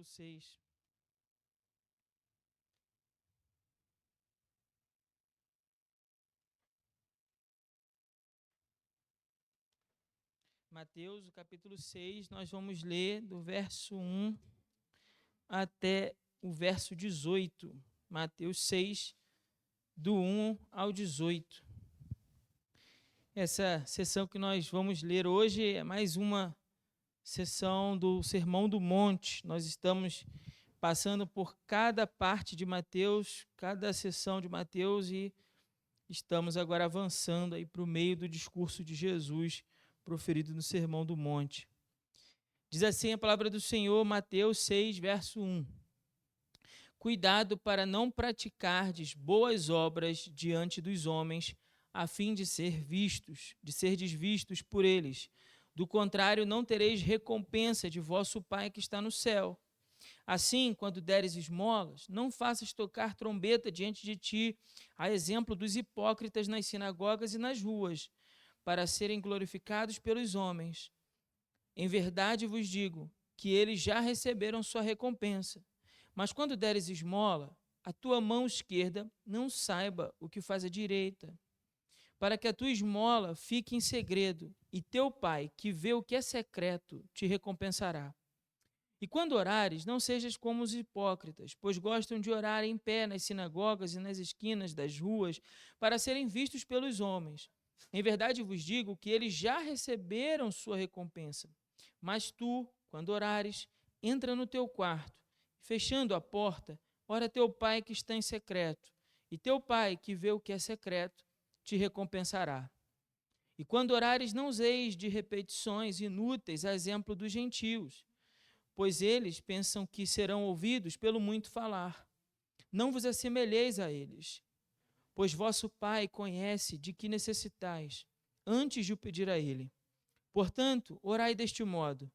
6. Mateus, o capítulo 6, nós vamos ler do verso 1 até o verso 18. Mateus 6, do 1 ao 18. Essa sessão que nós vamos ler hoje é mais uma sessão do Sermão do Monte. Nós estamos passando por cada parte de Mateus, cada sessão de Mateus, e estamos agora avançando aí para o meio do discurso de Jesus proferido no Sermão do Monte. Diz assim a palavra do Senhor, Mateus 6, verso 1. Cuidado para não praticardes boas obras diante dos homens, a fim de serdes vistos por eles. Do contrário, não tereis recompensa de vosso Pai que está no céu. Assim, quando deres esmolas, não faças tocar trombeta diante de ti, a exemplo dos hipócritas nas sinagogas e nas ruas, para serem glorificados pelos homens. Em verdade vos digo que eles já receberam sua recompensa. Mas quando deres esmola, a tua mão esquerda não saiba o que faz a direita, para que a tua esmola fique em segredo, e teu Pai, que vê o que é secreto, te recompensará. E quando orares, não sejas como os hipócritas, pois gostam de orar em pé nas sinagogas e nas esquinas das ruas, para serem vistos pelos homens. Em verdade vos digo que eles já receberam sua recompensa. Mas tu, quando orares, entra no teu quarto, fechando a porta, ora teu Pai que está em secreto, e teu Pai que vê o que é secreto, te recompensará. E quando orares, não useis de repetições inúteis, a exemplo dos gentios, pois eles pensam que serão ouvidos pelo muito falar. Não vos assemelheis a eles, pois vosso Pai conhece de que necessitais, antes de o pedir a Ele. Portanto, orai deste modo: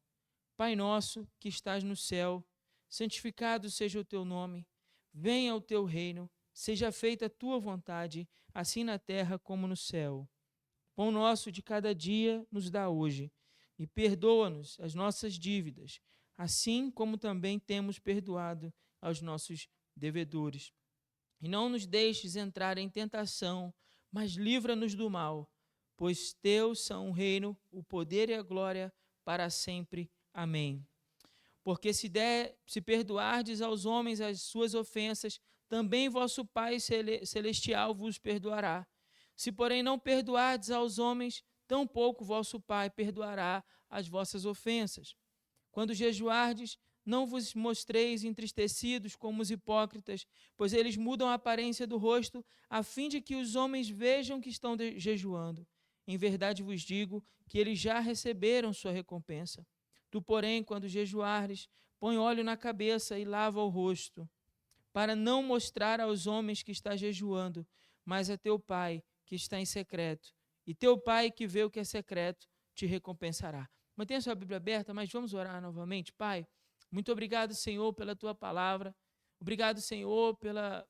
Pai nosso, que estás no céu, santificado seja o teu nome, venha o teu reino, seja feita a tua vontade, assim na terra como no céu. Pão nosso de cada dia nos dá hoje, e perdoa-nos as nossas dívidas, assim como também temos perdoado aos nossos devedores. E não nos deixes entrar em tentação, mas livra-nos do mal, pois teus são o reino, o poder e a glória para sempre. Amém. Porque se perdoardes aos homens as suas ofensas, também vosso Pai celestial vos perdoará. Se, porém, não perdoardes aos homens, tampouco vosso Pai perdoará as vossas ofensas. Quando jejuardes, não vos mostreis entristecidos como os hipócritas, pois eles mudam a aparência do rosto, a fim de que os homens vejam que estão jejuando. Em verdade vos digo que eles já receberam sua recompensa. Tu, porém, quando jejuares, põe óleo na cabeça e lava o rosto, para não mostrar aos homens que está jejuando, mas a teu Pai que está em secreto. E teu Pai que vê o que é secreto te recompensará. Mantenha sua Bíblia aberta, mas vamos orar novamente. Pai, muito obrigado, Senhor, pela tua palavra. Obrigado, Senhor, pela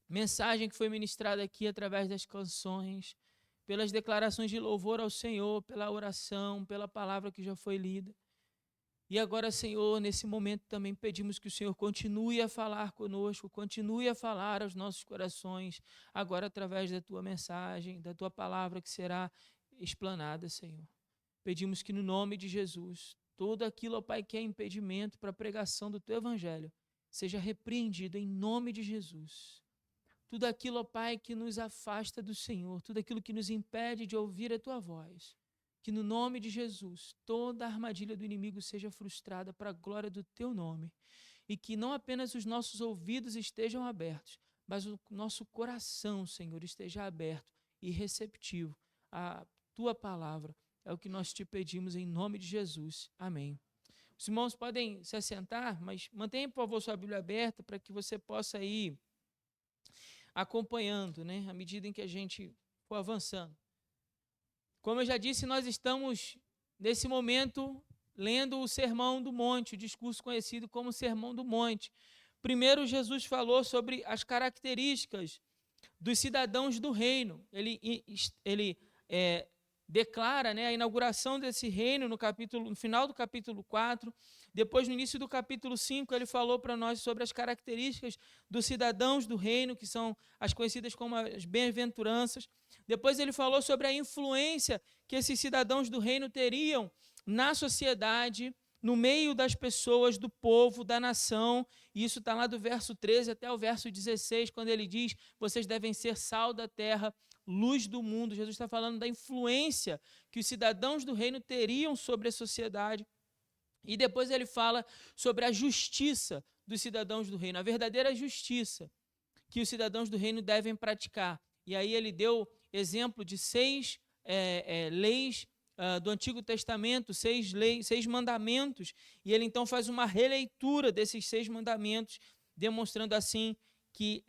mensagem que foi ministrada aqui através das canções, pelas declarações de louvor ao Senhor, pela oração, pela palavra que já foi lida. E agora, Senhor, nesse momento também pedimos que o Senhor continue a falar conosco, continue a falar aos nossos corações, agora através da tua mensagem, da tua palavra que será explanada, Senhor. Pedimos que no nome de Jesus, tudo aquilo, ó Pai, que é impedimento para a pregação do teu evangelho, seja repreendido em nome de Jesus. Tudo aquilo, ó Pai, que nos afasta do Senhor, tudo aquilo que nos impede de ouvir a tua voz, que no nome de Jesus, toda a armadilha do inimigo seja frustrada para a glória do teu nome, e que não apenas os nossos ouvidos estejam abertos, mas o nosso coração, Senhor, esteja aberto e receptivo à tua palavra. É o que nós te pedimos em nome de Jesus. Amém. Os irmãos podem se assentar, mas mantenha, por favor, sua Bíblia aberta para que você possa ir acompanhando, né, à medida em que a gente for avançando. Como eu já disse, nós estamos, nesse momento, lendo o Sermão do Monte, o discurso conhecido como Sermão do Monte. Primeiro, Jesus falou sobre as características dos cidadãos do reino. Ele declara, né, a inauguração desse reino no final do capítulo 4. Depois, no início do capítulo 5, ele falou para nós sobre as características dos cidadãos do reino, que são as conhecidas como as bem-aventuranças. Depois ele falou sobre a influência que esses cidadãos do reino teriam na sociedade, no meio das pessoas, do povo, da nação. E isso está lá do verso 13 até o verso 16, quando ele diz: vocês devem ser sal da terra, luz do mundo. Jesus está falando da influência que os cidadãos do reino teriam sobre a sociedade. E depois ele fala sobre a justiça dos cidadãos do reino, a verdadeira justiça que os cidadãos do reino devem praticar. E aí ele deu exemplo de 6 leis do Antigo Testamento, 6 mandamentos, e ele então faz uma releitura desses 6 mandamentos, demonstrando assim que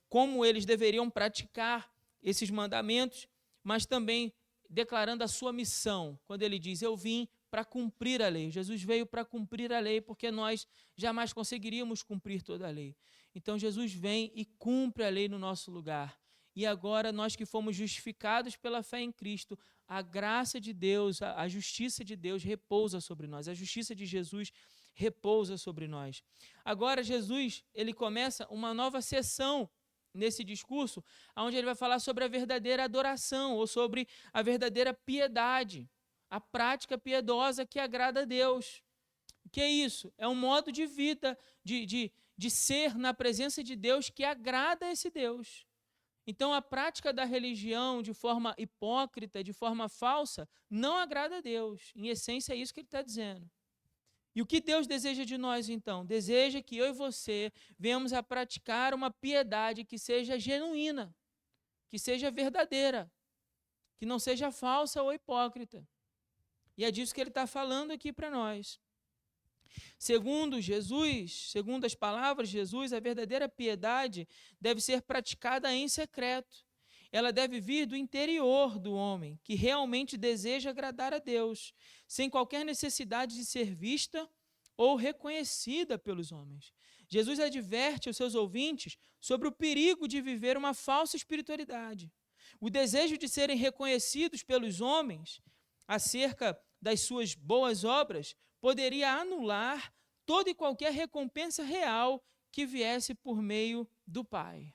como eles deveriam praticar esses mandamentos, mas também declarando a sua missão, quando ele diz: eu vim para cumprir a lei. Jesus veio para cumprir a lei, porque nós jamais conseguiríamos cumprir toda a lei. Então Jesus vem e cumpre a lei no nosso lugar. E agora nós que fomos justificados pela fé em Cristo, a graça de Deus, a justiça de Deus repousa sobre nós. A justiça de Jesus repousa sobre nós. Agora Jesus, ele começa uma nova sessão nesse discurso, onde ele vai falar sobre a verdadeira adoração, ou sobre a verdadeira piedade, a prática piedosa que agrada a Deus. O que é isso? É um modo de vida, de ser na presença de Deus que agrada a esse Deus. Então, a prática da religião de forma hipócrita, de forma falsa, não agrada a Deus. Em essência, é isso que ele está dizendo. E o que Deus deseja de nós, então? Deseja que eu e você venhamos a praticar uma piedade que seja genuína, que seja verdadeira, que não seja falsa ou hipócrita. E é disso que ele está falando aqui para nós. Segundo Jesus, segundo as palavras de Jesus, a verdadeira piedade deve ser praticada em secreto. Ela deve vir do interior do homem, que realmente deseja agradar a Deus, sem qualquer necessidade de ser vista ou reconhecida pelos homens. Jesus adverte aos seus ouvintes sobre o perigo de viver uma falsa espiritualidade. O desejo de serem reconhecidos pelos homens acerca das suas boas obras poderia anular toda e qualquer recompensa real que viesse por meio do Pai.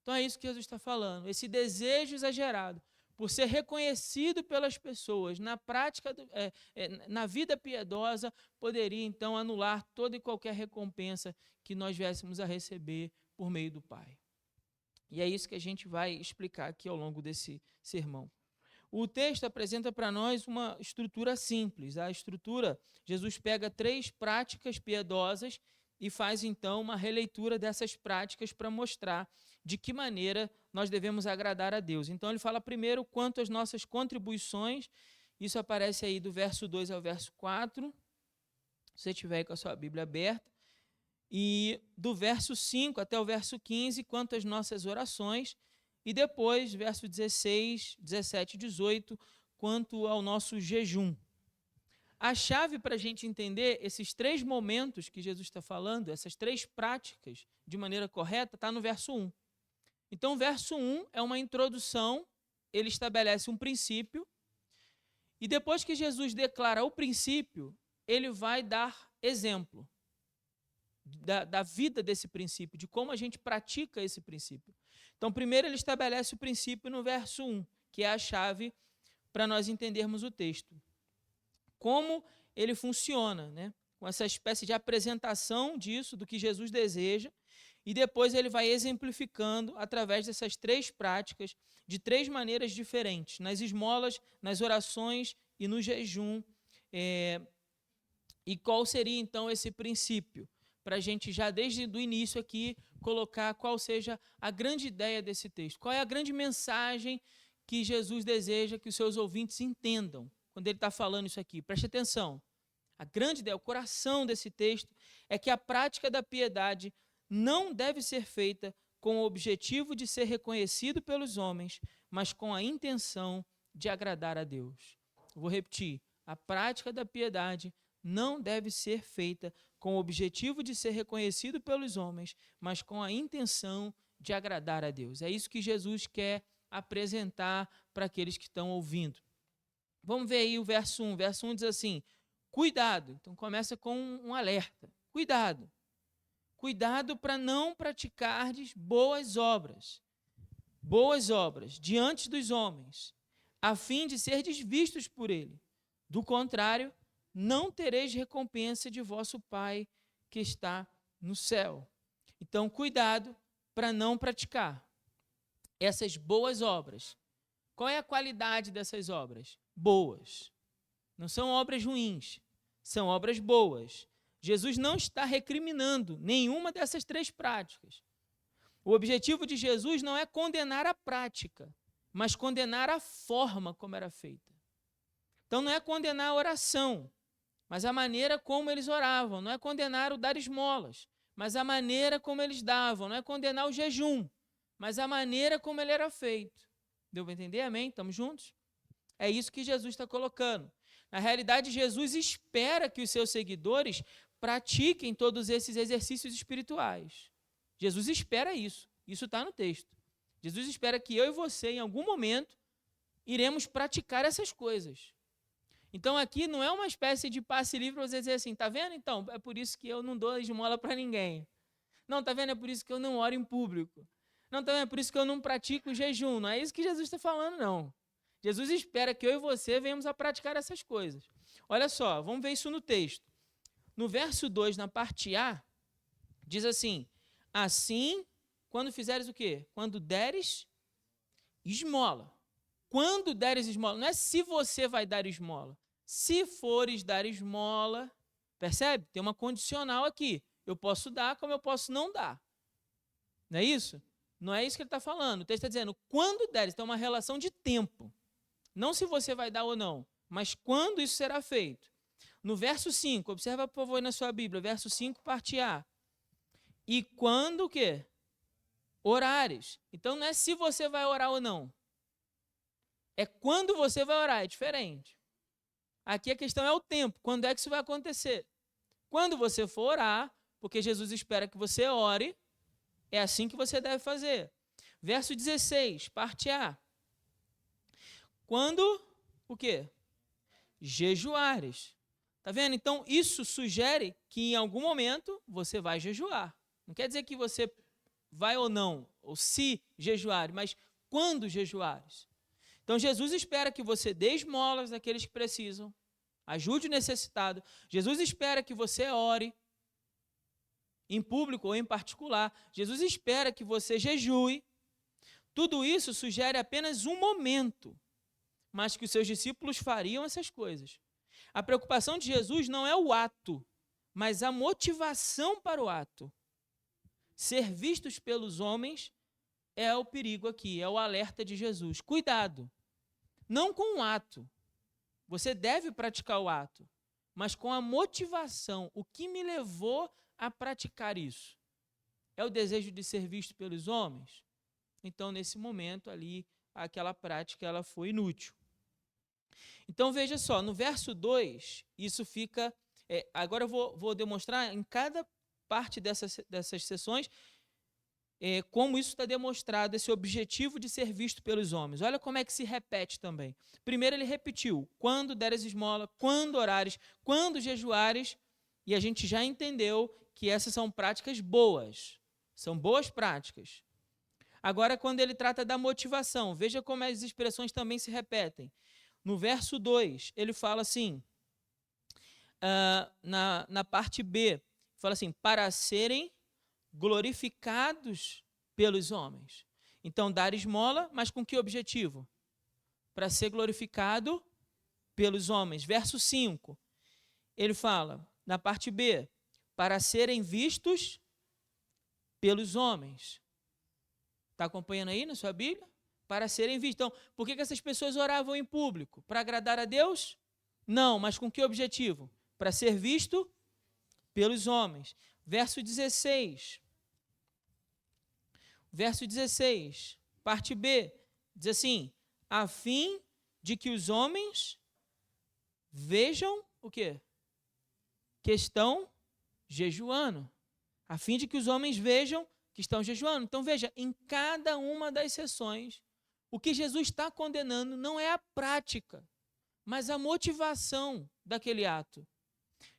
Então é isso que Jesus está falando, esse desejo exagerado por ser reconhecido pelas pessoas na prática, na vida piedosa, poderia então anular toda e qualquer recompensa que nós viéssemos a receber por meio do Pai. E é isso que a gente vai explicar aqui ao longo desse sermão. O texto apresenta para nós uma estrutura simples. A estrutura, Jesus pega 3 práticas piedosas e faz então uma releitura dessas práticas para mostrar de que maneira nós devemos agradar a Deus. Então ele fala primeiro quanto às nossas contribuições, isso aparece aí do verso 2 ao verso 4, se você tiver aí com a sua Bíblia aberta, e do verso 5 até o verso 15, quanto às nossas orações, e depois, verso 16, 17 e 18, quanto ao nosso jejum. A chave para a gente entender esses 3 momentos que Jesus está falando, essas 3 práticas de maneira correta, está no verso 1. Então, o verso 1 é uma introdução, ele estabelece um princípio, e depois que Jesus declara o princípio, ele vai dar exemplo da vida desse princípio, de como a gente pratica esse princípio. Então, primeiro ele estabelece o princípio no verso 1, que é a chave para nós entendermos o texto. Como ele funciona, né? Com essa espécie de apresentação disso, do que Jesus deseja, e depois ele vai exemplificando através dessas 3 práticas, de 3 maneiras diferentes, nas esmolas, nas orações e no jejum. E qual seria então esse princípio? Para a gente já desde o início aqui colocar qual seja a grande ideia desse texto. Qual é a grande mensagem que Jesus deseja que os seus ouvintes entendam quando ele está falando isso aqui? Preste atenção. A grande ideia, o coração desse texto é que a prática da piedade não deve ser feita com o objetivo de ser reconhecido pelos homens, mas com a intenção de agradar a Deus. Vou repetir. A prática da piedade não deve ser feita com o objetivo de ser reconhecido pelos homens, mas com a intenção de agradar a Deus. É isso que Jesus quer apresentar para aqueles que estão ouvindo. Vamos ver aí o verso 1. O verso 1 diz assim, cuidado. Então começa com um alerta. Cuidado. Cuidado para não praticardes boas obras diante dos homens, a fim de serdes vistos por ele. Do contrário, não tereis recompensa de vosso Pai que está no céu. Então, cuidado para não praticar essas boas obras. Qual é a qualidade dessas obras? Boas. Não são obras ruins, são obras boas. Jesus não está recriminando nenhuma dessas três práticas. O objetivo de Jesus não é condenar a prática, mas condenar a forma como era feita. Então não é condenar a oração, mas a maneira como eles oravam. Não é condenar o dar esmolas, mas a maneira como eles davam. Não é condenar o jejum, mas a maneira como ele era feito. Deu para entender? Amém? Estamos juntos? É isso que Jesus está colocando. Na realidade, Jesus espera que os seus seguidores pratiquem todos esses exercícios espirituais. Jesus espera isso. Isso está no texto. Jesus espera que eu e você, em algum momento, iremos praticar essas coisas. Então, aqui não é uma espécie de passe livre para você dizer assim, tá vendo? Então, é por isso que eu não dou esmola para ninguém. Não, tá vendo? É por isso que eu não oro em público. Não, tá vendo? É por isso que eu não pratico o jejum. Não é isso que Jesus está falando, não. Jesus espera que eu e você venhamos a praticar essas coisas. Olha só, vamos ver isso no texto. No verso 2, na parte A, diz assim, assim, quando fizeres o quê? Quando deres esmola. Quando deres esmola, não é se você vai dar esmola. Se fores dar esmola, percebe? Tem uma condicional aqui. Eu posso dar como eu posso não dar. Não é isso? Não é isso que ele está falando. O texto está dizendo, quando deres, tem uma relação de tempo. Não se você vai dar ou não, mas quando isso será feito. No verso 5, observa por favor na sua Bíblia, verso 5, parte A. E quando o quê? Orares. Então não é se você vai orar ou não. É quando você vai orar, é diferente. Aqui a questão é o tempo, quando é que isso vai acontecer? Quando você for orar, porque Jesus espera que você ore, é assim que você deve fazer. Verso 16, parte A. Quando, o quê? Jejuares. Tá vendo? Então, isso sugere que em algum momento você vai jejuar. Não quer dizer que você vai ou não, ou se jejuar, mas quando jejuares. Então, Jesus espera que você dê esmolas àqueles que precisam, ajude o necessitado. Jesus espera que você ore, em público ou em particular. Jesus espera que você jejue. Tudo isso sugere apenas um momento, mas que os seus discípulos fariam essas coisas. A preocupação de Jesus não é o ato, mas a motivação para o ato. Ser vistos pelos homens é o perigo aqui, é o alerta de Jesus. Cuidado, não com o ato. Você deve praticar o ato, mas com a motivação. O que me levou a praticar isso? É o desejo de ser visto pelos homens? Então, nesse momento ali, aquela prática ela foi inútil. Então, veja só, no verso 2, isso fica... agora eu vou demonstrar em cada parte dessas sessões como isso está demonstrado, esse objetivo de ser visto pelos homens. Olha como é que se repete também. Primeiro ele repetiu, quando deres esmola, quando orares, quando jejuares, e a gente já entendeu que essas são práticas boas, são boas práticas. Agora, quando ele trata da motivação, veja como as expressões também se repetem. No verso 2, ele fala assim, na parte B, fala assim, para serem glorificados pelos homens. Então, dar esmola, mas com que objetivo? Para ser glorificado pelos homens. Verso 5, ele fala, na parte B, para serem vistos pelos homens. Está acompanhando aí na sua Bíblia? Para serem vistos. Então, por que essas pessoas oravam em público? Para agradar a Deus? Não, mas com que objetivo? Para ser visto pelos homens. Verso 16. Verso 16, parte B, diz assim, a fim de que os homens vejam o quê? Que estão jejuando. A fim de que os homens vejam que estão jejuando. Então, veja, em cada uma das sessões, o que Jesus está condenando não é a prática, mas a motivação daquele ato.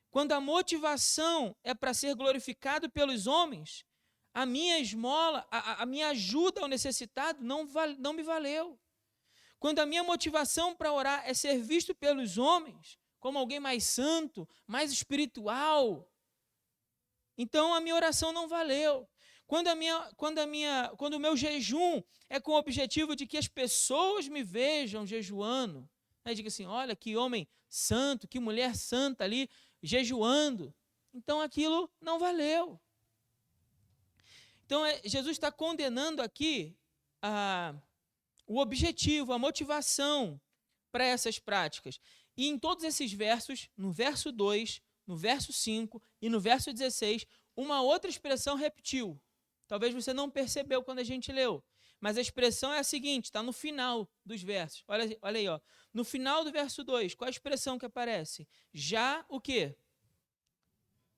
Quando a motivação é para ser glorificado pelos homens, a minha esmola, a minha ajuda ao necessitado não me valeu. Quando a minha motivação para orar é ser visto pelos homens como alguém mais santo, mais espiritual, então a minha oração não valeu. Quando o meu jejum é com o objetivo de que as pessoas me vejam jejuando, né, diga assim, olha que homem santo, que mulher santa ali jejuando, então aquilo não valeu. Então Jesus está condenando aqui o objetivo, a motivação para essas práticas. E em todos esses versos, no verso 2, no verso 5 e no verso 16, uma outra expressão repetiu. Talvez você não percebeu quando a gente leu, mas a expressão é a seguinte, está no final dos versos. Olha aí, ó. No final do verso 2, qual a expressão que aparece? Já o quê?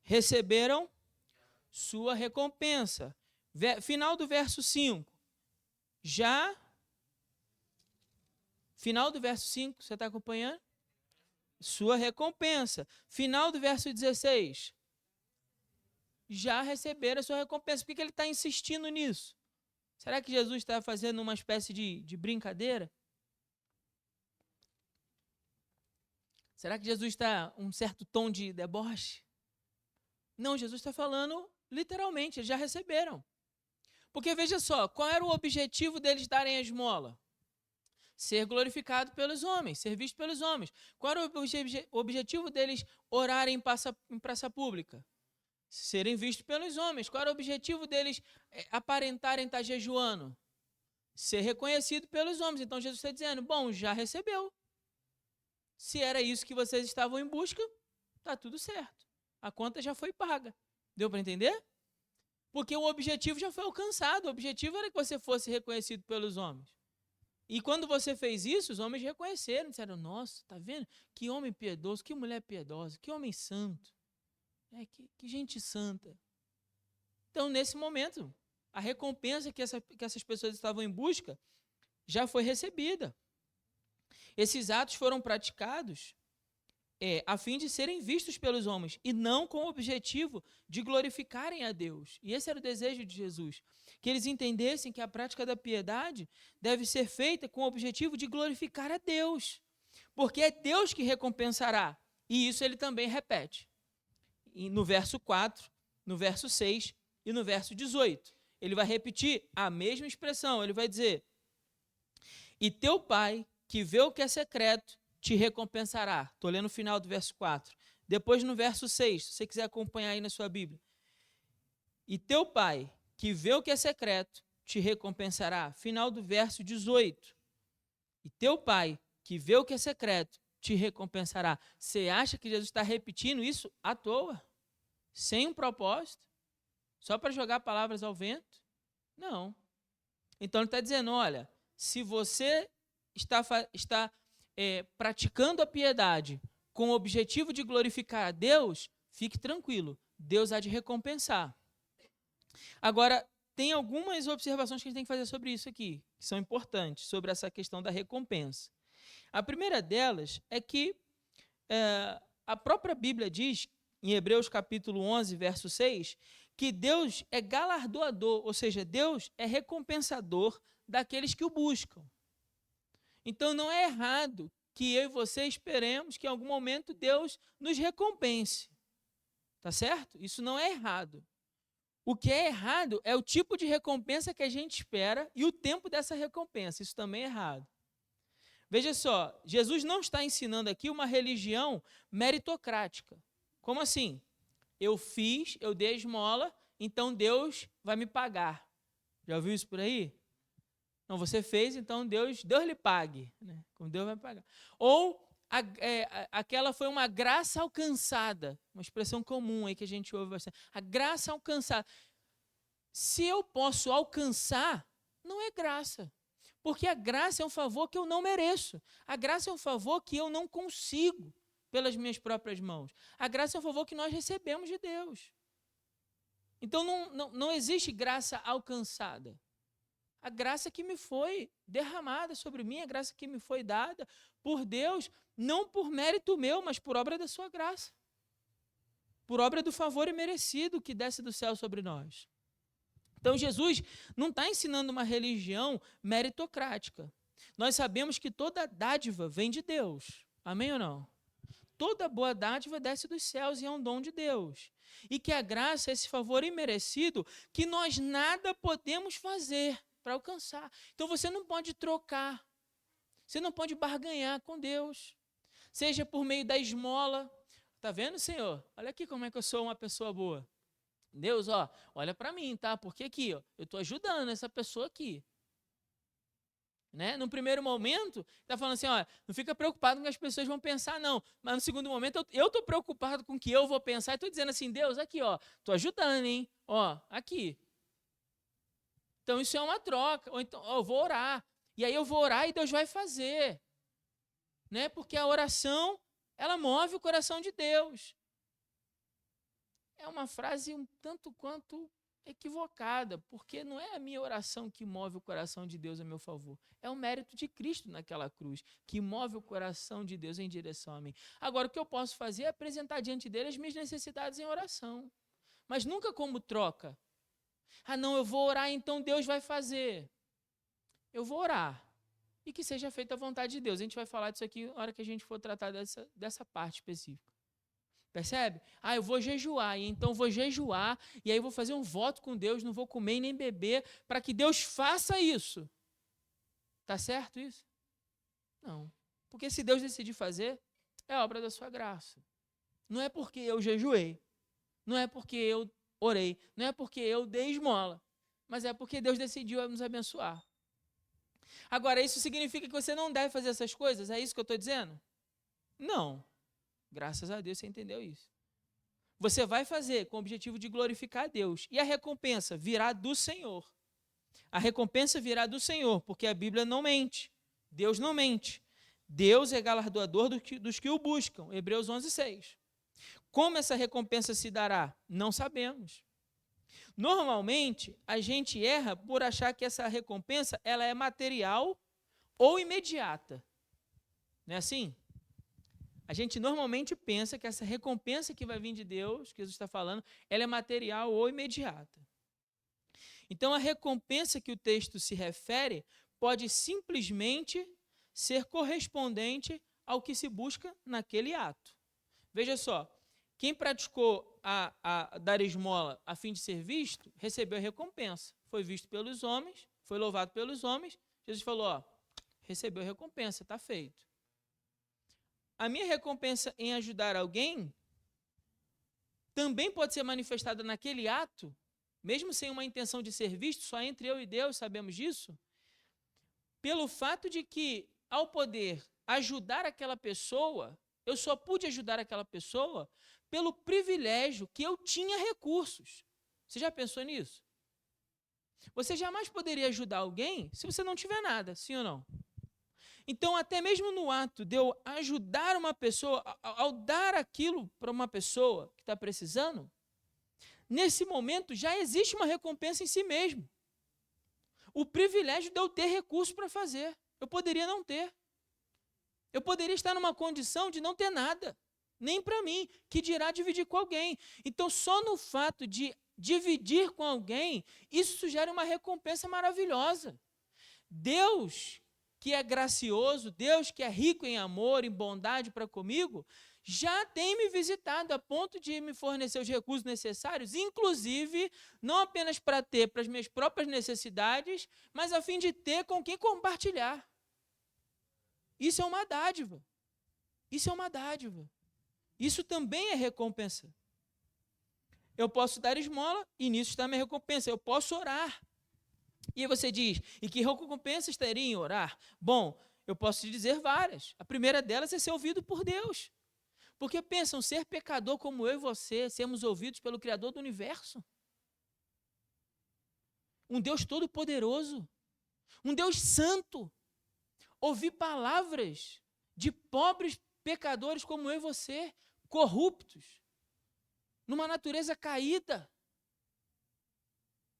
Receberam sua recompensa. Final do verso 5. Já. Final do verso 5, você está acompanhando? Sua recompensa. Final do verso 16. Já receberam a sua recompensa. Por que ele está insistindo nisso? Será que Jesus está fazendo uma espécie de brincadeira? Será que Jesus está um certo tom de deboche? Não, Jesus está falando literalmente, eles já receberam. Porque veja só, qual era o objetivo deles darem a esmola? Ser glorificado pelos homens, ser visto pelos homens. Qual era o objetivo deles orarem em praça pública? Serem vistos pelos homens. Qual era o objetivo deles aparentarem estar jejuando? Ser reconhecido pelos homens. Então Jesus está dizendo, bom, já recebeu. Se era isso que vocês estavam em busca, está tudo certo. A conta já foi paga. Deu para entender? Porque o objetivo já foi alcançado. O objetivo era que você fosse reconhecido pelos homens. E quando você fez isso, os homens reconheceram, disseram, nossa, está vendo? Que homem piedoso, que mulher piedosa, que homem santo. Que gente santa. Então, nesse momento, a recompensa que essas pessoas estavam em busca já foi recebida. Esses atos foram praticados a fim de serem vistos pelos homens e não com o objetivo de glorificarem a Deus. E esse era o desejo de Jesus, que eles entendessem que a prática da piedade deve ser feita com o objetivo de glorificar a Deus, porque é Deus que recompensará. E isso ele também repete. No verso 4, no verso 6 e no verso 18. Ele vai repetir a mesma expressão, ele vai dizer, e teu pai, que vê o que é secreto, te recompensará. Estou lendo o final do verso 4. Depois no verso 6, se você quiser acompanhar aí na sua Bíblia. E teu pai, que vê o que é secreto, te recompensará. Final do verso 18. E teu pai, que vê o que é secreto, te recompensará. Você acha que Jesus está repetindo isso à toa? Sem um propósito? Só para jogar palavras ao vento? Não. Então ele está dizendo, olha, se você está praticando a piedade com o objetivo de glorificar a Deus, fique tranquilo, Deus há de recompensar. Agora, tem algumas observações que a gente tem que fazer sobre isso aqui, que são importantes, sobre essa questão da recompensa. A primeira delas é que a própria Bíblia diz, em Hebreus capítulo 11, verso 6, que Deus é galardoador, ou seja, Deus é recompensador daqueles que o buscam. Então não é errado que eu e você esperemos que em algum momento Deus nos recompense. Tá certo? Isso não é errado. O que é errado é o tipo de recompensa que a gente espera e o tempo dessa recompensa. Isso também é errado. Veja só, Jesus não está ensinando aqui uma religião meritocrática. Como assim? Eu fiz, eu dei a esmola, então Deus vai me pagar. Já ouviu isso por aí? Não, você fez, então Deus lhe pague. Né? Como Deus vai pagar. Ou aquela foi uma graça alcançada, uma expressão comum aí que a gente ouve bastante. A graça alcançada. Se eu posso alcançar, não é graça. Porque a graça é um favor que eu não mereço. A graça é um favor que eu não consigo pelas minhas próprias mãos. A graça é um favor que nós recebemos de Deus. Então não existe graça alcançada. A graça que me foi derramada sobre mim, a graça que me foi dada por Deus, não por mérito meu, mas por obra da sua graça. Por obra do favor imerecido que desce do céu sobre nós. Então, Jesus não está ensinando uma religião meritocrática. Nós sabemos que toda dádiva vem de Deus. Amém ou não? Toda boa dádiva desce dos céus e é um dom de Deus. E que a graça é esse favor imerecido que nós nada podemos fazer para alcançar. Então, você não pode trocar. Você não pode barganhar com Deus. Seja por meio da esmola. Está vendo, Senhor? Olha aqui como é que eu sou uma pessoa boa. Deus, ó, olha para mim, tá? Porque aqui, ó, eu estou ajudando essa pessoa aqui. Né? No primeiro momento, está falando assim, ó, não fica preocupado com o que as pessoas vão pensar, não. Mas no segundo momento, eu estou preocupado com o que eu vou pensar e estou dizendo assim, Deus, aqui, ó, estou ajudando, hein? Ó, aqui. Então, isso é uma troca. Ou então, ó, eu vou orar. E aí eu vou orar e Deus vai fazer. Né? Porque a oração, ela move o coração de Deus. É uma frase um tanto quanto equivocada, porque não é a minha oração que move o coração de Deus a meu favor. É o mérito de Cristo naquela cruz, que move o coração de Deus em direção a mim. Agora, o que eu posso fazer é apresentar diante dele as minhas necessidades em oração, mas nunca como troca. Ah, não, eu vou orar, então Deus vai fazer. Eu vou orar. E que seja feita a vontade de Deus. A gente vai falar disso aqui na hora que a gente for tratar dessa parte específica. Percebe? Ah, eu vou jejuar, e então vou jejuar, e aí vou fazer um voto com Deus, não vou comer e nem beber, para que Deus faça isso. Está certo isso? Não. Porque se Deus decidir fazer, é obra da sua graça. Não é porque eu jejuei, não é porque eu orei, não é porque eu dei esmola, mas é porque Deus decidiu nos abençoar. Agora, isso significa que você não deve fazer essas coisas? É isso que eu estou dizendo? Não. Graças a Deus você entendeu isso. Você vai fazer com o objetivo de glorificar a Deus. E a recompensa virá do Senhor. A recompensa virá do Senhor, porque a Bíblia não mente. Deus não mente. Deus é galardoador dos que o buscam. Hebreus 11:6. Como essa recompensa se dará? Não sabemos. Normalmente, a gente erra por achar que essa recompensa ela é material ou imediata. Não é assim? A gente normalmente pensa que essa recompensa que vai vir de Deus, que Jesus está falando, ela é material ou imediata. Então, a recompensa que o texto se refere pode simplesmente ser correspondente ao que se busca naquele ato. Veja só, quem praticou a dar esmola a fim de ser visto, recebeu a recompensa. Foi visto pelos homens, foi louvado pelos homens. Jesus falou, ó, recebeu a recompensa, está feito. A minha recompensa em ajudar alguém também pode ser manifestada naquele ato, mesmo sem uma intenção de ser visto, só entre eu e Deus, sabemos disso, pelo fato de que, ao poder ajudar aquela pessoa, eu só pude ajudar aquela pessoa pelo privilégio que eu tinha recursos. Você já pensou nisso? Você jamais poderia ajudar alguém se você não tiver nada, sim ou não? Então, até mesmo no ato de eu ajudar uma pessoa, ao dar aquilo para uma pessoa que está precisando, nesse momento já existe uma recompensa em si mesmo. O privilégio de eu ter recursos para fazer. Eu poderia não ter. Eu poderia estar numa condição de não ter nada, nem para mim, que dirá dividir com alguém. Então, só no fato de dividir com alguém, isso gera uma recompensa maravilhosa. Deus, que é gracioso, Deus que é rico em amor, em bondade para comigo, já tem me visitado a ponto de me fornecer os recursos necessários, inclusive, não apenas para ter para as minhas próprias necessidades, mas a fim de ter com quem compartilhar. Isso é uma dádiva. Isso é uma dádiva. Isso também é recompensa. Eu posso dar esmola e nisso está a minha recompensa. Eu posso orar. E aí você diz, e que recompensa teria em orar? Bom, eu posso te dizer várias. A primeira delas é ser ouvido por Deus. Porque pensam, ser pecador como eu e você, sermos ouvidos pelo Criador do universo. Um Deus todo-poderoso. Um Deus santo. Ouvir palavras de pobres pecadores como eu e você, corruptos, numa natureza caída.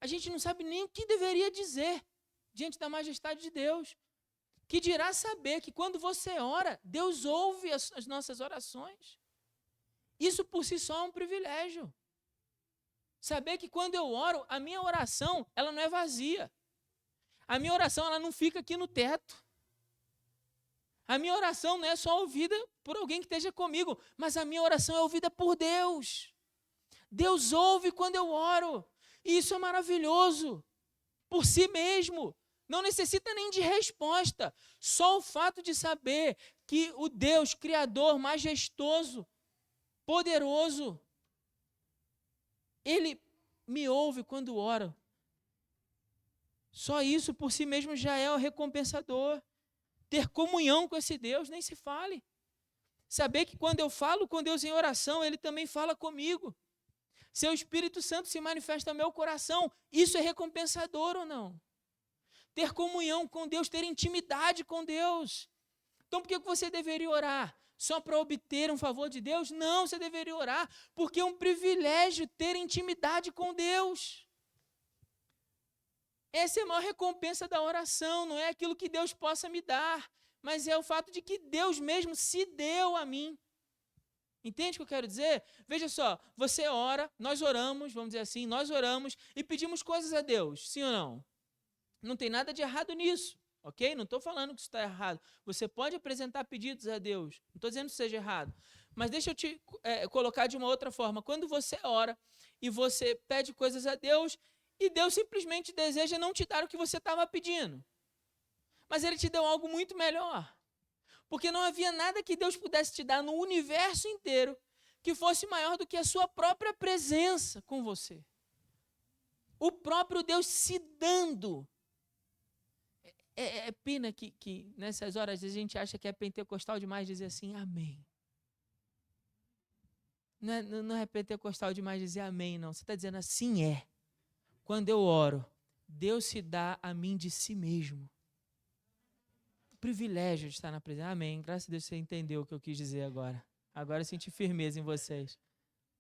A gente não sabe nem o que deveria dizer. diante da majestade de Deus. Que dirá saber que quando você ora, Deus ouve as nossas orações. Isso por si só é um privilégio. Saber que quando eu oro, a minha oração, ela não é vazia. A minha oração, ela não fica aqui no teto. A minha oração não é só ouvida por alguém que esteja comigo, mas a minha oração é ouvida por Deus. Deus ouve quando eu oro. E isso é maravilhoso. Por si mesmo. Não necessita nem de resposta. Só o fato de saber que o Deus Criador, majestoso, poderoso, Ele me ouve quando oro. Só isso por si mesmo já é o recompensador. Ter comunhão com esse Deus, nem se fale. Saber que quando eu falo com Deus em oração, Ele também fala comigo. Seu Espírito Santo se manifesta no meu coração. Isso é recompensador ou não? Ter comunhão com Deus, ter intimidade com Deus. Então por que você deveria orar? Só para obter um favor de Deus? Não, você deveria orar porque é um privilégio ter intimidade com Deus. Essa é a maior recompensa da oração, não é aquilo que Deus possa me dar, mas é o fato de que Deus mesmo se deu a mim. Entende o que eu quero dizer? Veja só, você ora, nós oramos, vamos dizer assim, nós oramos e pedimos coisas a Deus, sim ou não? Não tem nada de errado nisso, ok? Não estou falando que isso está errado. Você pode apresentar pedidos a Deus, não estou dizendo que seja errado. Mas deixa eu te colocar de uma outra forma. Quando você ora e você pede coisas a Deus, e Deus simplesmente deseja não te dar o que você estava pedindo. Mas Ele te deu algo muito melhor. Porque não havia nada que Deus pudesse te dar no universo inteiro que fosse maior do que a sua própria presença com você. O próprio Deus se dando. É pena que nessas horas a gente acha que é pentecostal demais dizer assim, amém. Não é pentecostal demais dizer amém, não. Você está dizendo assim é. Quando eu oro, Deus se dá a mim de si mesmo. O privilégio de estar na presença. Amém. Graças a Deus você entendeu o que eu quis dizer agora. Agora eu senti firmeza em vocês.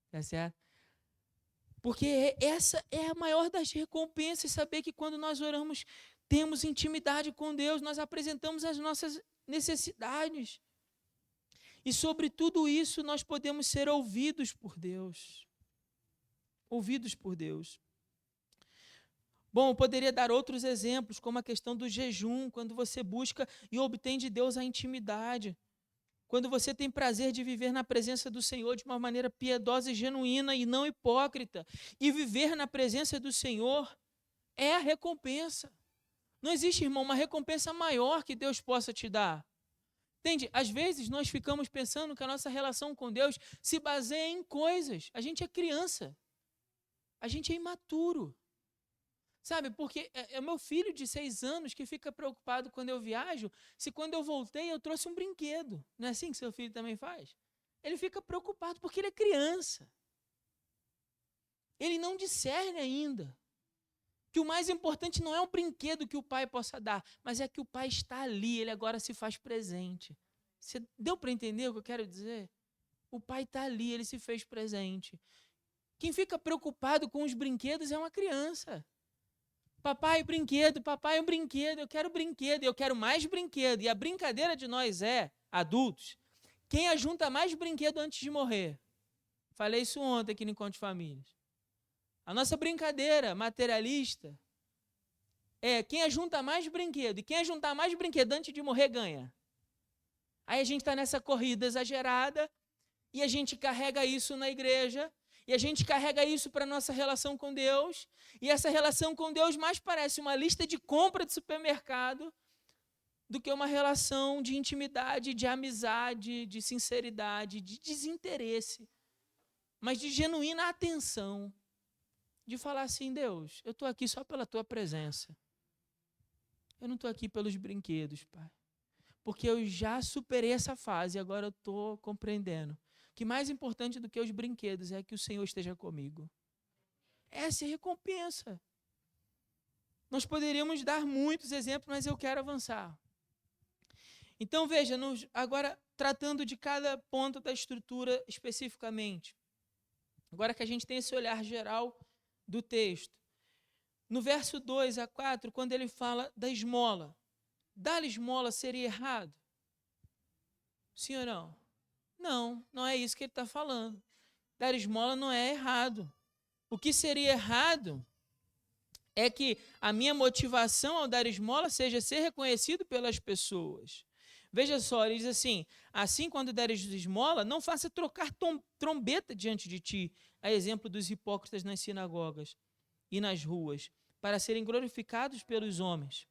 Tá certo? Porque essa é a maior das recompensas, saber que quando nós oramos, temos intimidade com Deus, nós apresentamos as nossas necessidades. E sobre tudo isso, nós podemos ser ouvidos por Deus. Ouvidos por Deus. Bom, eu poderia dar outros exemplos, como a questão do jejum, quando você busca e obtém de Deus a intimidade. Quando você tem prazer de viver na presença do Senhor de uma maneira piedosa e genuína e não hipócrita. E viver na presença do Senhor é a recompensa. Não existe, irmão, uma recompensa maior que Deus possa te dar. Entende? Às vezes nós ficamos pensando que a nossa relação com Deus se baseia em coisas. A gente é criança. A gente é imaturo. Sabe, porque é o meu filho de 6 anos que fica preocupado quando eu viajo, se quando eu voltei eu trouxe um brinquedo. Não é assim que seu filho também faz? Ele fica preocupado porque ele é criança. Ele não discerne ainda que o mais importante não é um brinquedo que o pai possa dar, mas é que o pai está ali, ele agora se faz presente. Você deu para entender o que eu quero dizer? O pai está ali, ele se fez presente. Quem fica preocupado com os brinquedos é uma criança. Papai, brinquedo, papai, um brinquedo, eu quero mais brinquedo. E a brincadeira de nós adultos, quem ajunta mais brinquedo antes de morrer? Falei isso ontem aqui no Encontro de Famílias. A nossa brincadeira materialista é quem ajunta mais brinquedo. E quem ajuntar mais brinquedo antes de morrer ganha. Aí a gente está nessa corrida exagerada e a gente carrega isso na igreja. E a gente carrega isso para a nossa relação com Deus. E essa relação com Deus mais parece uma lista de compra de supermercado do que uma relação de intimidade, de amizade, de sinceridade, de desinteresse, mas de genuína atenção. De falar assim, Deus, eu estou aqui só pela tua presença. Eu não estou aqui pelos brinquedos, Pai. Porque eu já superei essa fase e agora eu estou compreendendo que mais importante do que os brinquedos é que o Senhor esteja comigo. Essa é a recompensa. Nós poderíamos dar muitos exemplos, mas eu quero avançar. Então, veja, agora tratando de cada ponto da estrutura especificamente. Agora que a gente tem esse olhar geral do texto. No verso 2 a 4, quando ele fala da esmola, dar esmola seria errado? Sim ou não? Não, não é isso que ele está falando. Dar esmola não é errado. O que seria errado é que a minha motivação ao dar esmola seja ser reconhecido pelas pessoas. Veja só, ele diz assim quando deres esmola, não faça trocar trombeta diante de ti, a exemplo dos hipócritas nas sinagogas e nas ruas, para serem glorificados pelos homens.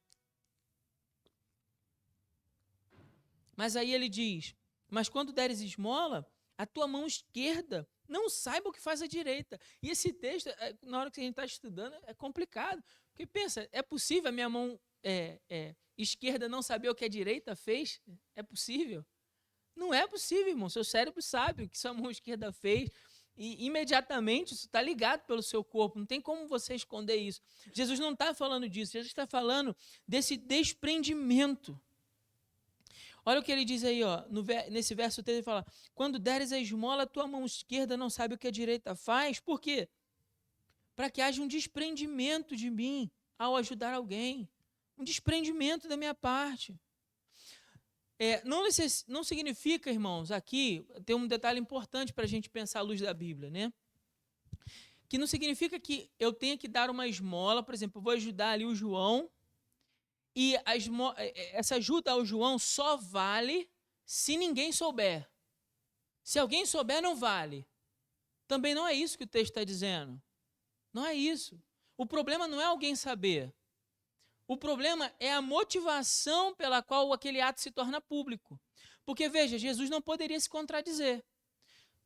Mas aí ele diz, mas quando deres esmola, a tua mão esquerda não saiba o que faz a direita. E esse texto, na hora que a gente está estudando, é complicado. Porque pensa, é possível a minha mão esquerda não saber o que a direita fez? É possível? Não é possível, irmão. Seu cérebro sabe o que sua mão esquerda fez. E imediatamente isso está ligado pelo seu corpo. Não tem como você esconder isso. Jesus não está falando disso. Jesus está falando desse desprendimento. Olha o que ele diz aí, ó, nesse verso 3, ele fala, quando deres a esmola, a tua mão esquerda não sabe o que a direita faz. Por quê? Para que haja um desprendimento de mim ao ajudar alguém. Um desprendimento da minha parte. Não significa, irmãos, aqui tem um detalhe importante para a gente pensar à luz da Bíblia, né? Que não significa que eu tenha que dar uma esmola, por exemplo, eu vou ajudar ali o João, e essa ajuda ao João só vale se ninguém souber. Se alguém souber, não vale. Também não é isso que o texto está dizendo. Não é isso. O problema não é alguém saber. O problema é a motivação pela qual aquele ato se torna público. Porque, veja, Jesus não poderia se contradizer.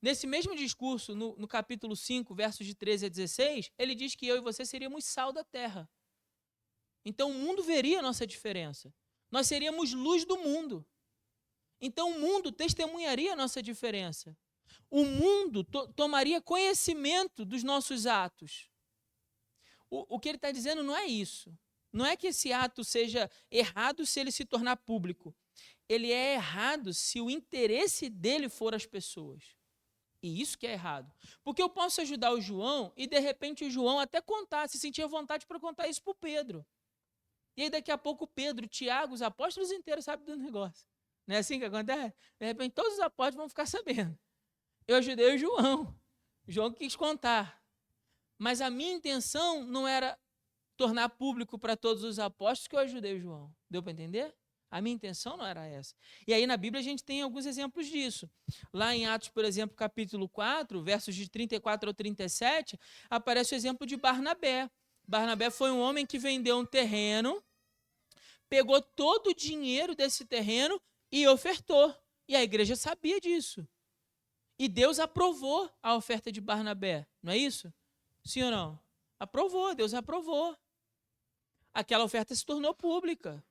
Nesse mesmo discurso, no capítulo 5, versos de 13 a 16, ele diz que eu e você seríamos sal da terra. Então o mundo veria a nossa diferença. Nós seríamos luz do mundo. Então o mundo testemunharia a nossa diferença. O mundo tomaria conhecimento dos nossos atos. O que ele está dizendo não é isso. Não é que esse ato seja errado se ele se tornar público. Ele é errado se o interesse dele for as pessoas. E isso que é errado. Porque eu posso ajudar o João e, de repente, o João até se sentir vontade para contar isso para o Pedro. E aí, daqui a pouco, o Pedro, Tiago, os apóstolos inteiros sabem do negócio. Não é assim que acontece? De repente, todos os apóstolos vão ficar sabendo. Eu ajudei o João. O João quis contar. Mas a minha intenção não era tornar público para todos os apóstolos que eu ajudei o João. Deu para entender? A minha intenção não era essa. E aí na Bíblia a gente tem alguns exemplos disso. Lá em Atos, por exemplo, capítulo 4, versos de 34 ao 37, aparece o exemplo de Barnabé. Barnabé foi um homem que vendeu um terreno, pegou todo o dinheiro desse terreno e ofertou. E a igreja sabia disso. E Deus aprovou a oferta de Barnabé. Não é isso? Sim ou não? Aprovou, Deus aprovou. Aquela oferta se tornou pública.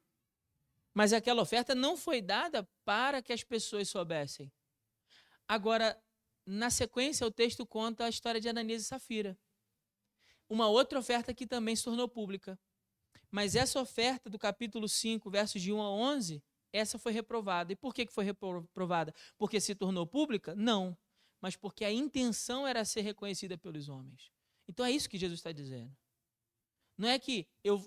Mas aquela oferta não foi dada para que as pessoas soubessem. Agora, na sequência, o texto conta a história de Ananias e Safira. Uma outra oferta que também se tornou pública. Mas essa oferta do capítulo 5, versos de 1 a 11, essa foi reprovada. E por que foi reprovada? Porque se tornou pública? Não. Mas porque a intenção era ser reconhecida pelos homens. Então é isso que Jesus está dizendo. Não é que eu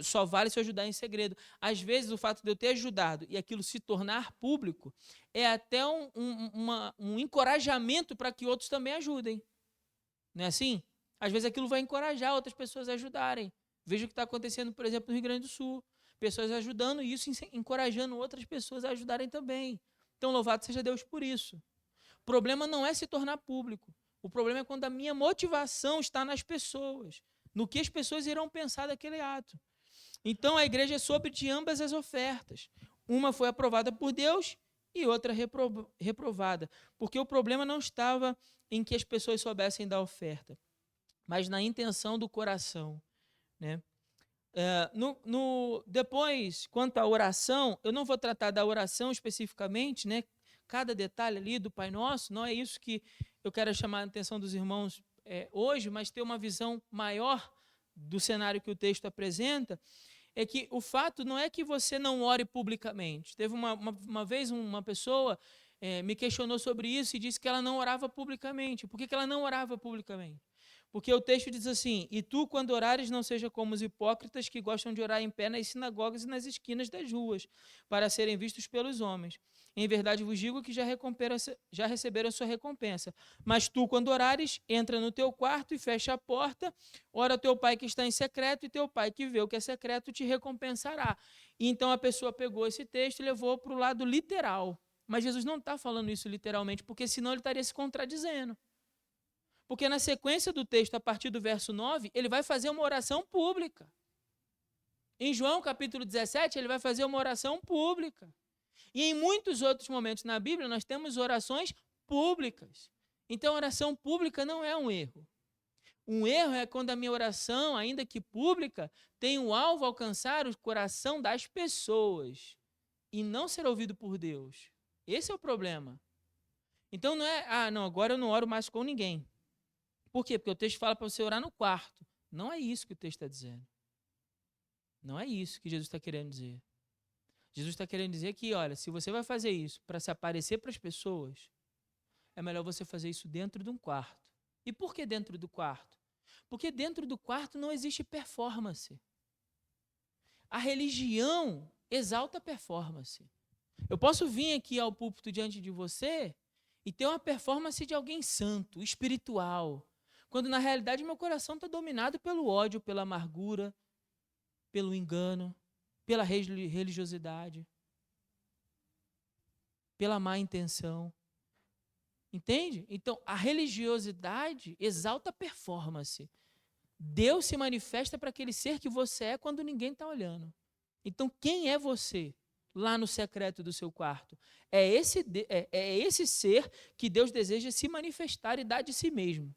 só vale se eu ajudar em segredo. Às vezes, o fato de eu ter ajudado e aquilo se tornar público é até um encorajamento para que outros também ajudem. Não é assim? Às vezes aquilo vai encorajar outras pessoas a ajudarem. Veja o que está acontecendo, por exemplo, no Rio Grande do Sul. Pessoas ajudando e isso encorajando outras pessoas a ajudarem também. Então, louvado seja Deus por isso. O problema não é se tornar público. O problema é quando a minha motivação está nas pessoas, no que as pessoas irão pensar daquele ato. Então, a igreja é sobre de ambas as ofertas. Uma foi aprovada por Deus e outra reprovada. Porque o problema não estava em que as pessoas soubessem da oferta, mas na intenção do coração, né? Depois, quanto à oração, eu não vou tratar da oração especificamente, né? Cada detalhe ali do Pai Nosso, não é isso que eu quero chamar a atenção dos irmãos hoje, mas ter uma visão maior do cenário que o texto apresenta, é que o fato não é que você não ore publicamente. Teve uma vez uma pessoa me questionou sobre isso e disse que ela não orava publicamente. Por que ela não orava publicamente? Porque o texto diz assim: e tu, quando orares, não seja como os hipócritas que gostam de orar em pé nas sinagogas e nas esquinas das ruas, para serem vistos pelos homens. Em verdade vos digo que já receberam a sua recompensa. Mas tu, quando orares, entra no teu quarto e fecha a porta, ora ao teu pai que está em secreto, e teu pai que vê o que é secreto te recompensará. E então a pessoa pegou esse texto e levou para o lado literal. Mas Jesus não está falando isso literalmente, porque senão ele estaria se contradizendo. Porque na sequência do texto, a partir do verso 9, ele vai fazer uma oração pública. Em João capítulo 17, ele vai fazer uma oração pública. E em muitos outros momentos na Bíblia, nós temos orações públicas. Então, oração pública não é um erro. Um erro é quando a minha oração, ainda que pública, tem o alvo alcançar o coração das pessoas e não ser ouvido por Deus. Esse é o problema. Então, não é, não, agora eu não oro mais com ninguém. Por quê? Porque o texto fala para você orar no quarto. Não é isso que o texto está dizendo. Não é isso que Jesus está querendo dizer. Jesus está querendo dizer que, olha, se você vai fazer isso para se aparecer para as pessoas, é melhor você fazer isso dentro de um quarto. E por que dentro do quarto? Porque dentro do quarto não existe performance. A religião exalta a performance. Eu posso vir aqui ao púlpito diante de você e ter uma performance de alguém santo, espiritual, quando na realidade meu coração está dominado pelo ódio, pela amargura, pelo engano, pela religiosidade, pela má intenção. Entende? Então, a religiosidade exalta a performance. Deus se manifesta para aquele ser que você é quando ninguém está olhando. Então, quem é você lá no secreto do seu quarto? É esse ser que Deus deseja se manifestar e dar de si mesmo.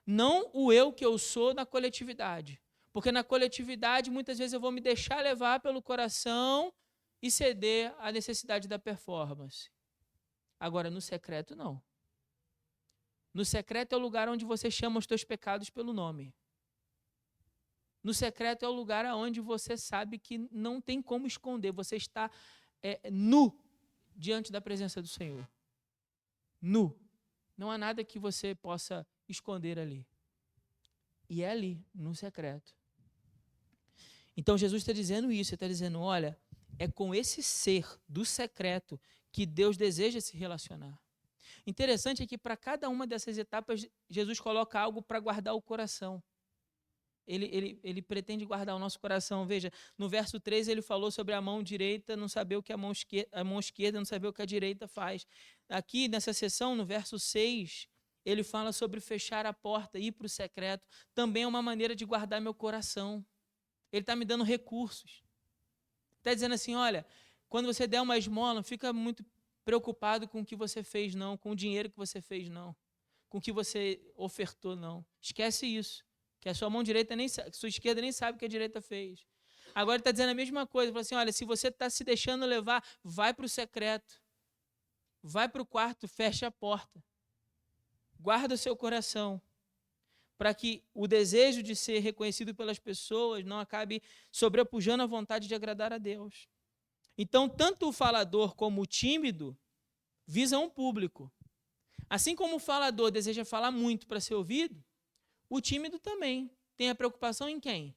Não o eu que eu sou na coletividade. Porque na coletividade, muitas vezes eu vou me deixar levar pelo coração e ceder à necessidade da performance. Agora, no secreto, não. No secreto é o lugar onde você chama os teus pecados pelo nome. No secreto é o lugar onde você sabe que não tem como esconder. Você está nu diante da presença do Senhor. Nu. Não há nada que você possa esconder ali. E é ali, no secreto. Então, Jesus está dizendo isso. Ele está dizendo, olha, é com esse ser do secreto que Deus deseja se relacionar. Interessante é que para cada uma dessas etapas, Jesus coloca algo para guardar o coração. Ele pretende guardar o nosso coração. Veja, no verso 3 ele falou sobre a mão direita não saber o que a mão esquerda não saber o que a direita faz. Aqui nessa sessão, no verso 6, ele fala sobre fechar a porta, ir para o secreto. Também é uma maneira de guardar meu coração. Ele está me dando recursos. Está dizendo assim, olha, quando você der uma esmola, não fica muito preocupado com o que você fez, não. Com o dinheiro que você fez, não. Com o que você ofertou, não. Esquece isso. Que a sua mão direita nem sabe, sua esquerda nem sabe o que a direita fez. Agora ele está dizendo a mesma coisa. Ele fala assim, olha, se você está se deixando levar, vai para o secreto. Vai para o quarto, fecha a porta. Guarda o seu coração. Para que o desejo de ser reconhecido pelas pessoas não acabe sobrepujando a vontade de agradar a Deus. Então, tanto o falador como o tímido visam um público. Assim como o falador deseja falar muito para ser ouvido, o tímido também tem a preocupação em quem?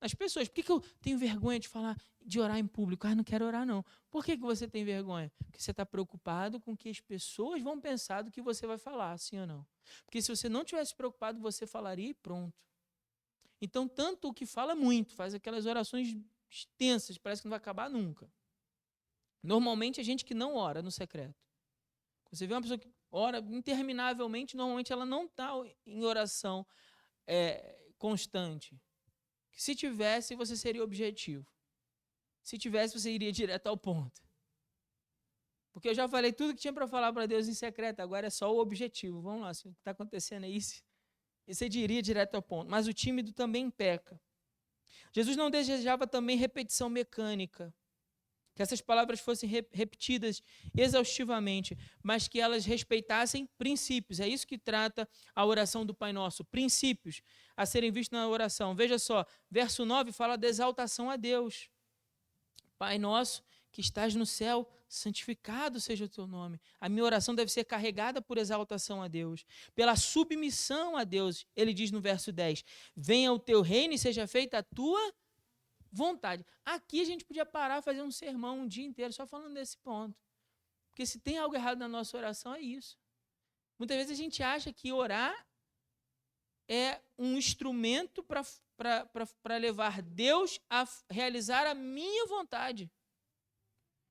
Nas pessoas. Por que eu tenho vergonha de falar, de orar em público? Não quero orar, não. Por que você tem vergonha? Porque você está preocupado com o que as pessoas vão pensar do que você vai falar, sim ou não? Porque se você não tivesse preocupado, você falaria e pronto. Então, tanto o que fala muito, faz aquelas orações extensas, parece que não vai acabar nunca. Normalmente, a gente que não ora no secreto. Você vê uma pessoa que ora interminavelmente, normalmente ela não está em oração constante. Se tivesse, você seria objetivo. Se tivesse, você iria direto ao ponto. Porque eu já falei tudo que tinha para falar para Deus em secreto, agora é só o objetivo. Vamos lá, se o que está acontecendo é isso. E você iria direto ao ponto. Mas o tímido também peca. Jesus não desejava também repetição mecânica. Que essas palavras fossem repetidas exaustivamente, mas que elas respeitassem princípios. É isso que trata a oração do Pai Nosso, princípios a serem vistos na oração. Veja só, verso 9 fala da exaltação a Deus. Pai Nosso, que estás no céu, santificado seja o teu nome. A minha oração deve ser carregada por exaltação a Deus, pela submissão a Deus. Ele diz no verso 10, venha o teu reino e seja feita a tua vontade. Aqui a gente podia parar, fazer um sermão um dia inteiro só falando desse ponto. Porque se tem algo errado na nossa oração, é isso. Muitas vezes a gente acha que orar é um instrumento para levar Deus a realizar a minha vontade.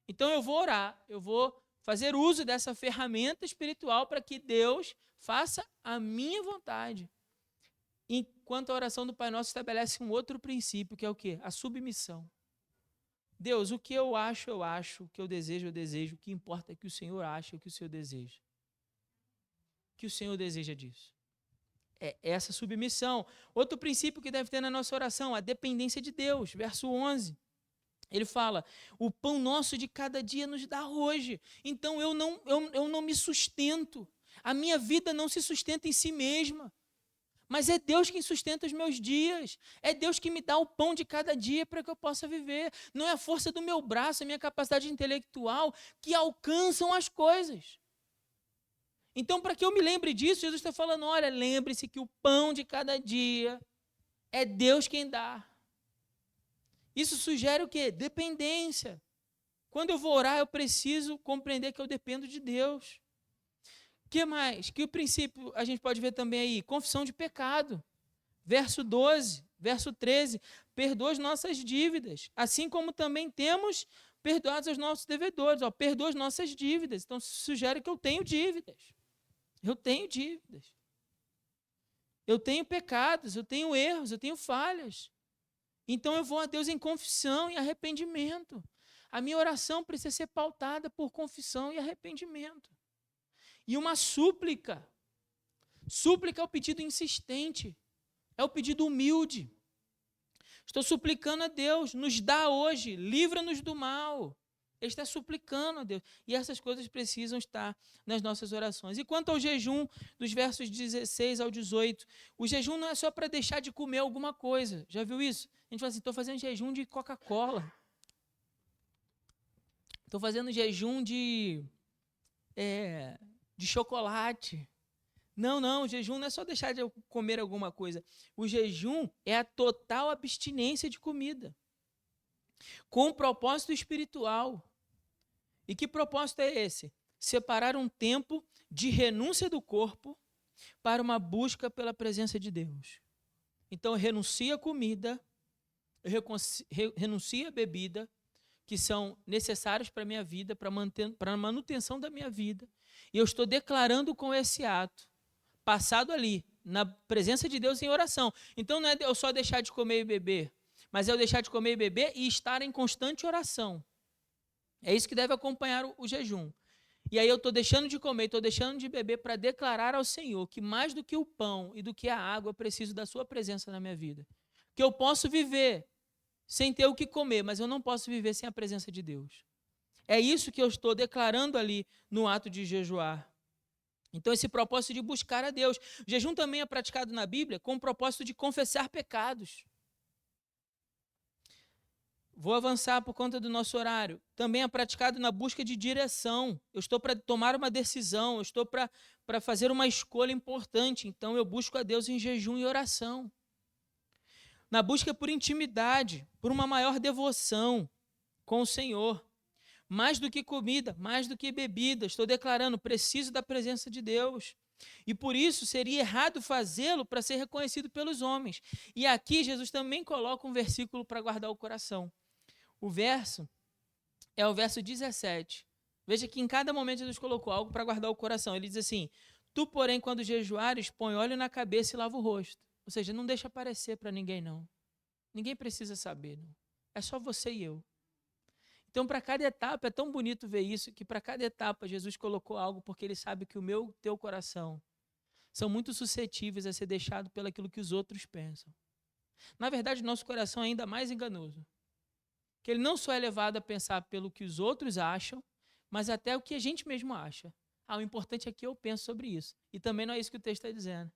Então eu vou orar, eu vou fazer uso dessa ferramenta espiritual para que Deus faça a minha vontade. Enquanto a oração do Pai Nosso estabelece um outro princípio, que é o quê? A submissão. Deus, o que eu acho, o que eu desejo, o que importa é que o Senhor acha, o que o Senhor deseja. O que o Senhor deseja disso? É essa submissão. Outro princípio que deve ter na nossa oração, a dependência de Deus. Verso 11, ele fala, o pão nosso de cada dia nos dá hoje. Então eu não me sustento. A minha vida não se sustenta em si mesma. Mas é Deus quem sustenta os meus dias. É Deus que me dá o pão de cada dia para que eu possa viver. Não é a força do meu braço, a minha capacidade intelectual que alcançam as coisas. Então, para que eu me lembre disso, Jesus está falando, olha, lembre-se que o pão de cada dia é Deus quem dá. Isso sugere o quê? Dependência. Quando eu vou orar, eu preciso compreender que eu dependo de Deus. O que mais? Que o princípio a gente pode ver também aí, confissão de pecado. Verso 12, verso 13, perdoa as nossas dívidas, assim como também temos perdoados os nossos devedores. Perdoa as nossas dívidas. Então, sugere que eu tenho dívidas. Eu tenho dívidas. Eu tenho pecados, eu tenho erros, eu tenho falhas. Então eu vou a Deus em confissão e arrependimento. A minha oração precisa ser pautada por confissão e arrependimento. E uma súplica. Súplica é o pedido insistente. É o pedido humilde. Estou suplicando a Deus, nos dá hoje, livra-nos do mal. Ele está suplicando a Deus. E essas coisas precisam estar nas nossas orações. E quanto ao jejum, dos versos 16 ao 18, o jejum não é só para deixar de comer alguma coisa. Já viu isso? A gente fala assim, estou fazendo jejum de Coca-Cola. Estou fazendo jejum de chocolate. Não, o jejum não é só deixar de comer alguma coisa. O jejum é a total abstinência de comida. Com um propósito espiritual. E que propósito é esse? Separar um tempo de renúncia do corpo para uma busca pela presença de Deus. Então, eu renuncio à comida, eu renuncio à bebida, que são necessários para a minha vida, para a manutenção da minha vida, e eu estou declarando com esse ato, passado ali, na presença de Deus em oração. Então, não é eu só deixar de comer e beber, mas é eu deixar de comer e beber e estar em constante oração. É isso que deve acompanhar o jejum. E aí eu estou deixando de comer, estou deixando de beber para declarar ao Senhor que mais do que o pão e do que a água, eu preciso da sua presença na minha vida. Que eu posso viver sem ter o que comer, mas eu não posso viver sem a presença de Deus. É isso que eu estou declarando ali no ato de jejuar. Então, esse propósito de buscar a Deus. O jejum também é praticado na Bíblia com o propósito de confessar pecados. Vou avançar por conta do nosso horário. Também é praticado na busca de direção. Eu estou para tomar uma decisão, eu estou para fazer uma escolha importante. Então, eu busco a Deus em jejum e oração. Na busca por intimidade, por uma maior devoção com o Senhor. Mais do que comida, mais do que bebida. Estou declarando, preciso da presença de Deus. E por isso seria errado fazê-lo para ser reconhecido pelos homens. E aqui Jesus também coloca um versículo para guardar o coração. O verso é o verso 17. Veja que em cada momento Jesus colocou algo para guardar o coração. Ele diz assim, tu, porém, quando jejuares, põe óleo na cabeça e lava o rosto. Ou seja, não deixa aparecer para ninguém, não. Ninguém precisa saber, não. É só você e eu. Então, para cada etapa, é tão bonito ver isso, que para cada etapa Jesus colocou algo, porque ele sabe que o meu e o teu coração são muito suscetíveis a ser deixado pelo aquilo que os outros pensam. Na verdade, nosso coração é ainda mais enganoso. Que ele não só é levado a pensar pelo que os outros acham, mas até o que a gente mesmo acha. O importante é que eu penso sobre isso. E também não é isso que o texto está dizendo.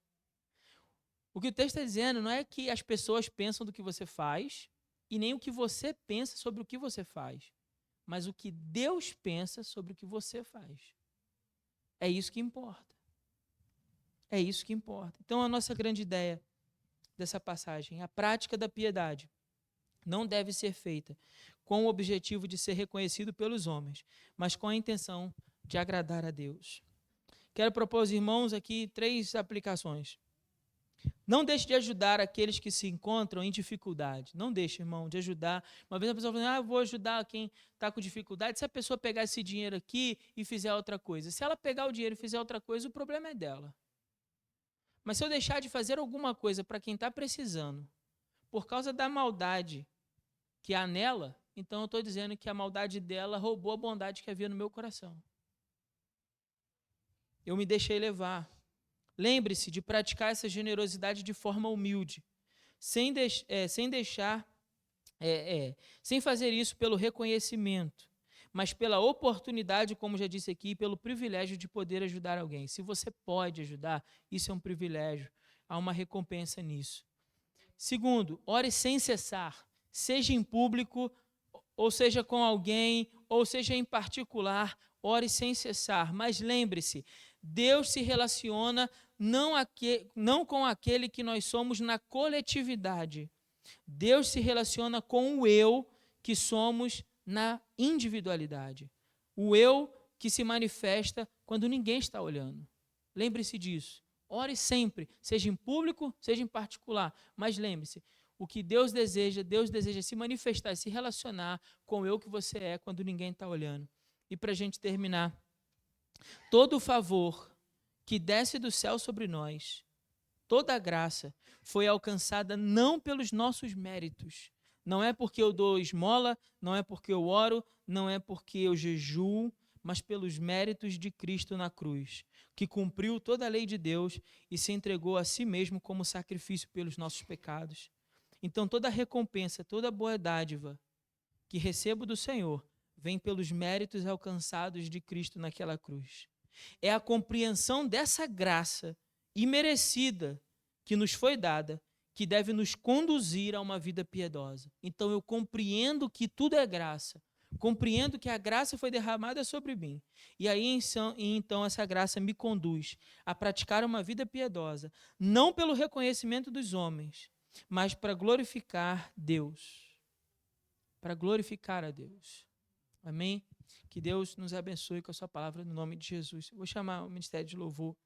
O que o texto está dizendo não é que as pessoas pensam do que você faz, e nem o que você pensa sobre o que você faz. mas o que Deus pensa sobre o que você faz. É isso que importa. É isso que importa. Então, a nossa grande ideia dessa passagem, a prática da piedade, não deve ser feita com o objetivo de ser reconhecido pelos homens, mas com a intenção de agradar a Deus. Quero propor aos irmãos aqui 3 aplicações. Não deixe de ajudar aqueles que se encontram em dificuldade. Não deixe, irmão, de ajudar. Uma vez a pessoa falou, eu vou ajudar quem está com dificuldade. Se a pessoa pegar esse dinheiro aqui e fizer outra coisa. Se ela pegar o dinheiro e fizer outra coisa, o problema é dela. Mas se eu deixar de fazer alguma coisa para quem está precisando, por causa da maldade que há nela, então eu estou dizendo que a maldade dela roubou a bondade que havia no meu coração. Eu me deixei levar. Lembre-se de praticar essa generosidade de forma humilde, sem fazer isso pelo reconhecimento, mas pela oportunidade, como já disse aqui, pelo privilégio de poder ajudar alguém. Se você pode ajudar, isso é um privilégio, há uma recompensa nisso. Segundo, ore sem cessar, seja em público, ou seja com alguém, ou seja em particular, ore sem cessar. Mas lembre-se, Deus se relaciona não com aquele que nós somos na coletividade. Deus se relaciona com o eu que somos na individualidade. O eu que se manifesta quando ninguém está olhando. Lembre-se disso. Ore sempre, seja em público, seja em particular. Mas lembre-se, o que Deus deseja se manifestar, se relacionar com o eu que você é quando ninguém está olhando. E para a gente terminar, todo o favor que desce do céu sobre nós, toda a graça foi alcançada não pelos nossos méritos. Não é porque eu dou esmola, não é porque eu oro, não é porque eu jejuo, mas pelos méritos de Cristo na cruz, que cumpriu toda a lei de Deus e se entregou a si mesmo como sacrifício pelos nossos pecados. Então toda recompensa, toda boa dádiva que recebo do Senhor vem pelos méritos alcançados de Cristo naquela cruz. É a compreensão dessa graça imerecida que nos foi dada, que deve nos conduzir a uma vida piedosa. Então eu compreendo que tudo é graça, compreendo que a graça foi derramada sobre mim, e aí então essa graça me conduz a praticar uma vida piedosa, não pelo reconhecimento dos homens, mas para glorificar Deus, para glorificar a Deus. Amém? Que Deus nos abençoe com a sua palavra no nome de Jesus. Eu vou chamar o Ministério de Louvor